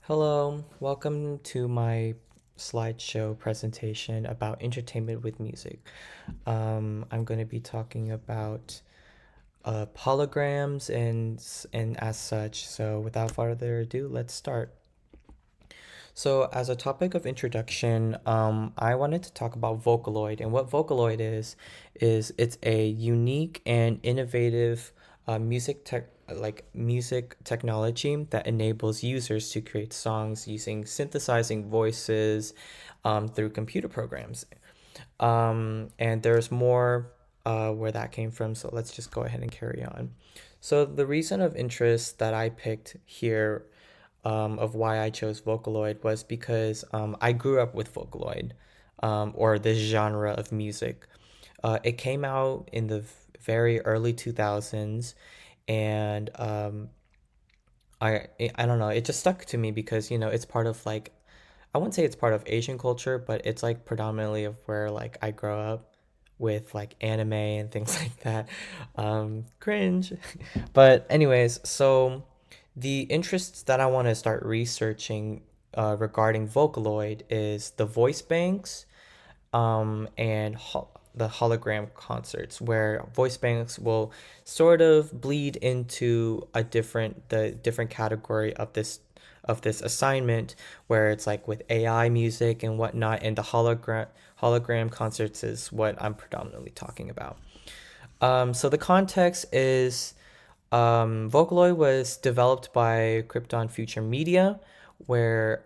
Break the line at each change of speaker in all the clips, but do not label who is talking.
Hello, welcome to my slideshow presentation about entertainment with music. I'm going to be talking about holograms and as such. So, without further ado, let's start. So, as a topic of introduction, I wanted to talk about Vocaloid. And what Vocaloid is it's a unique and innovative music technology that enables users to create songs using synthesizing voices through computer programs. And there's more where that came from. So let's just go ahead and carry on. So the reason of interest that I picked here of why I chose Vocaloid was because I grew up with Vocaloid, or this genre of music. It came out in the very early 2000s, and I don't know, it just stuck to me because it's part of like I wouldn't say it's part of Asian culture, but it's like predominantly of where like I grow up with like anime and things like that. Cringe. But anyways, so the interests that I want to start researching regarding Vocaloid is the voice banks and the hologram concerts, where voice banks will sort of bleed into the different category of this assignment, where it's like with AI music and whatnot, and the hologram concerts is what I'm predominantly talking about. So the context is Vocaloid was developed by Krypton Future Media, where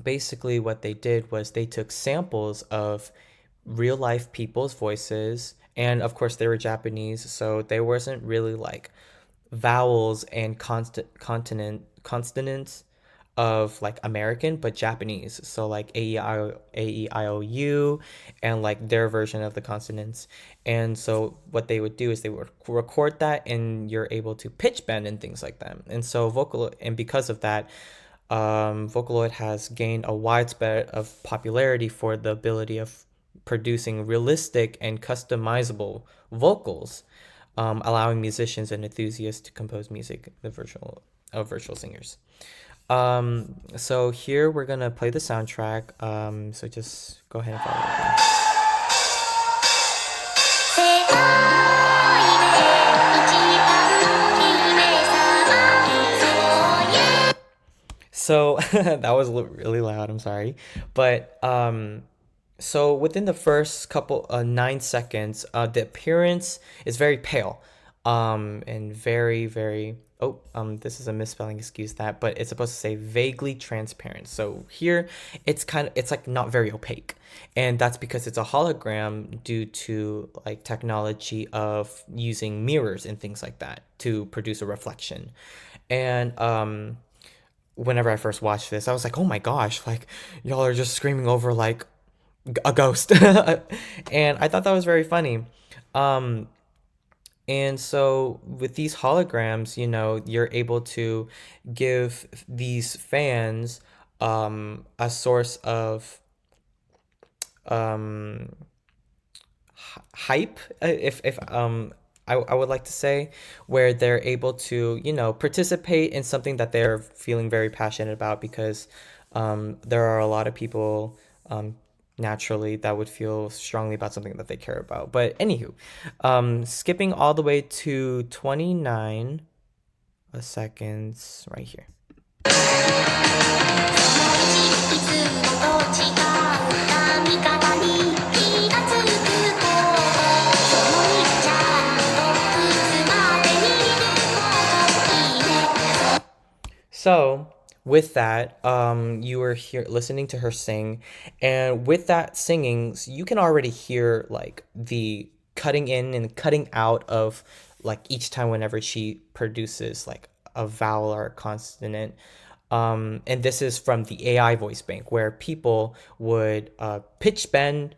basically what they did was they took samples of real life people's voices, and of course they were Japanese, so there wasn't really like vowels and consonants of like American, but Japanese. So like A E I O U and like their version of the consonants. And so what they would do is they would record that, and you're able to pitch bend and things like that. And so because of that, Vocaloid has gained a widespread of popularity for the ability of producing realistic and customizable vocals, allowing musicians and enthusiasts to compose music, the virtual singers. So here we're gonna play the soundtrack. So just go ahead and follow along. So that was really loud. I'm sorry, but so within the first couple 9 seconds, the appearance is very pale, and very. Oh, this is a misspelling. Excuse that, but it's supposed to say vaguely transparent. So here, it's like not very opaque, and that's because it's a hologram due to like technology of using mirrors and things like that to produce a reflection, and whenever I first watched this, I was like, oh my gosh, like y'all are just screaming over like a ghost. And I thought that was very funny. Um, and so with these holograms, you're able to give these fans a source of um, hype, if I would like to say, where they're able to, participate in something that they're feeling very passionate about, because there are a lot of people naturally that would feel strongly about something that they care about. But anywho, skipping all the way to 29 seconds right here. So with that, you were here listening to her sing, and with that singing, you can already hear like the cutting in and cutting out of like each time whenever she produces like a vowel or a consonant. And this is from the AI voice bank, where people would pitch bend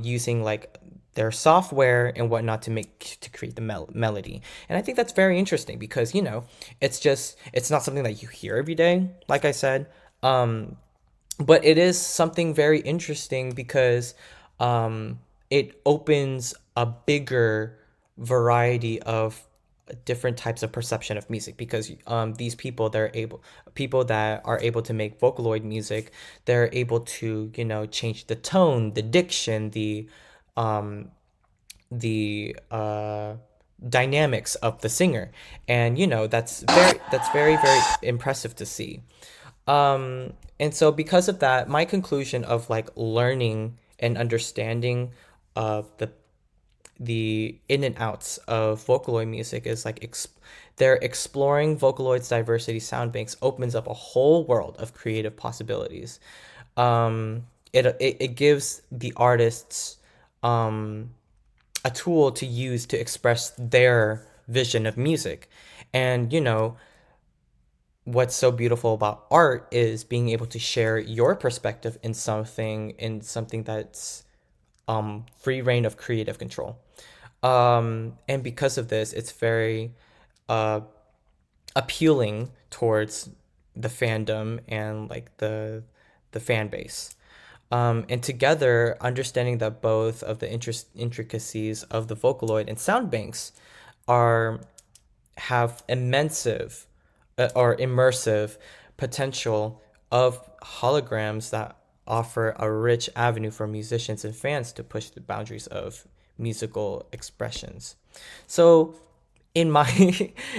using like their software and whatnot to create the melody. And I think that's very interesting because it's not something that you hear every day, like I said. But it is something very interesting because it opens a bigger variety of different types of perception of music, because these people, people that are able to make Vocaloid music, they're able to, change the tone, the diction, um, the dynamics of the singer, and that's very impressive to see. And so because of that, my conclusion of like learning and understanding the in and outs of Vocaloid music is like they're exploring Vocaloid's diversity sound banks opens up a whole world of creative possibilities. It gives the artists um, a tool to use to express their vision of music. And what's so beautiful about art is being able to share your perspective in something that's free reign of creative control. And because of this, it's very uh, appealing towards the fandom and like the fan base. And together, understanding that both of the intricacies of the Vocaloid and sound banks are have or immersive potential of holograms that offer a rich avenue for musicians and fans to push the boundaries of musical expressions. So, in my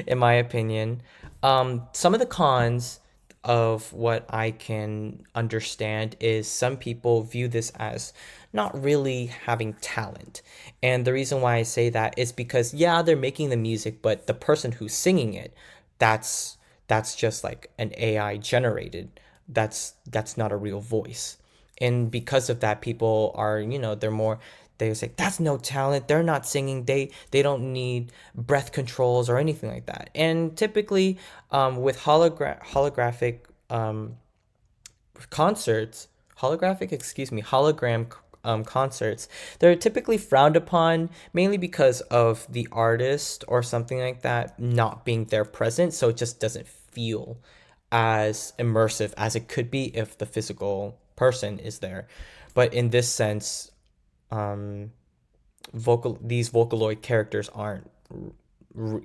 in my opinion, some of the cons of what I can understand is some people view this as not really having talent. And the reason why I say that is because yeah, they're making the music, but the person who's singing it, that's that's just like an AI generated. That's not a real voice. And because of that, people are, they say that's no talent. They're not singing. They don't need breath controls or anything like that. And typically, with holographic concerts, hologram concerts, they're typically frowned upon mainly because of the artist or something like that not being there present. So it just doesn't feel as immersive as it could be if the physical person is there. But in this sense, um, these Vocaloid characters aren't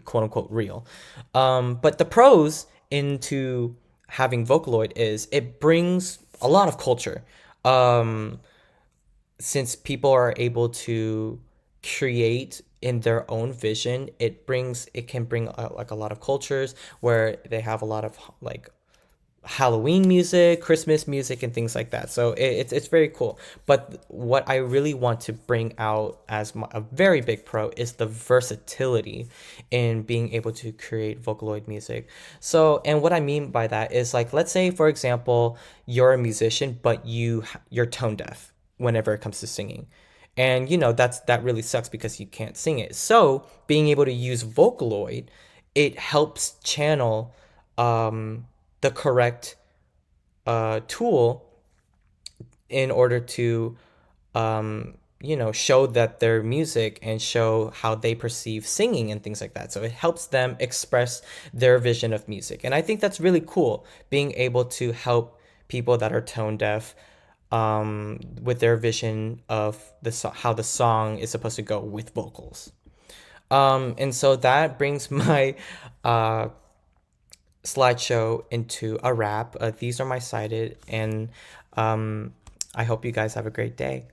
quote unquote real. But the pros into having Vocaloid is it brings a lot of culture. Um, since people are able to create in their own vision, it can bring like a lot of cultures where they have a lot of like Halloween music, Christmas music, and things like that. So it's very cool. But what I really want to bring out as a very big pro is the versatility in being able to create Vocaloid music. So, and what I mean by that is like, let's say for example, you're a musician, but you're tone deaf whenever it comes to singing. And that really sucks because you can't sing it. So being able to use Vocaloid, it helps channel um, the correct tool in order to show that their music and show how they perceive singing and things like that. So it helps them express their vision of music. And I think that's really cool, being able to help people that are tone deaf with their vision of how the song is supposed to go with vocals. And so that brings my uh, slideshow into a wrap. These are my cited, and I hope you guys have a great day.